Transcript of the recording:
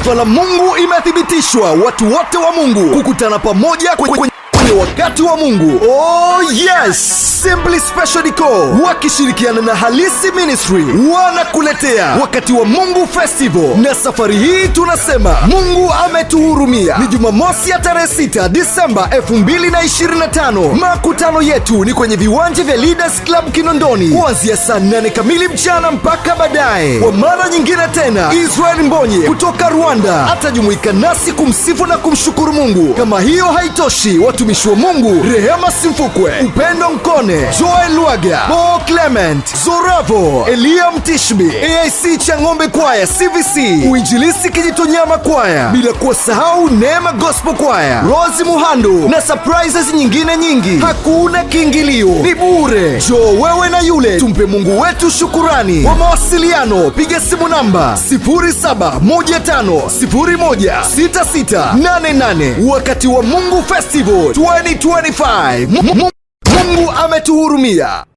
Taifa la Mungu imethibitishwa, watu wote wa Mungu kukutana pamoja kwenye wakati wa Mungu. Oh yes! Simply Special Decor wakishirikiana na Halisi Ministry wanakuletea wakati wa Mungu Festival, na safari hii tunasema Mungu ametuhurumia. Ni Jumamosi ya tarehe 6 Disemba 2025. Makutano yetu ni kwenye viwanja vya Leaders Club Kinondoni kuanzia saa 8 kamili mchana mpaka baadaye. Kwa mara nyingine tena, Israel Mbonye kutoka Rwanda atajumuika nasi kumsifu na kumshukuru Mungu. Kama hiyo haitoshi, watumishi wa Mungu Rehema Simfukwe, Upendo Nkone, Joel Lwaga, Paul Clement, Zoravo, Elia Mtishbi, AIC Chang'ombe Kwaya, CVC, Uinjilisti Kijitonyama Kwaya, bila kuwasahau Neema Gospel Kwaya, Rozi Muhando na surprises nyingine nyingi. Hakuna kiingilio, ni bure. Njoo wewe na yule, tumpe Mungu wetu shukurani. Kwa mawasiliano piga simu namba 0715016688. Wakati wa Mungu Festival 2025. Mungu ametuhurumia.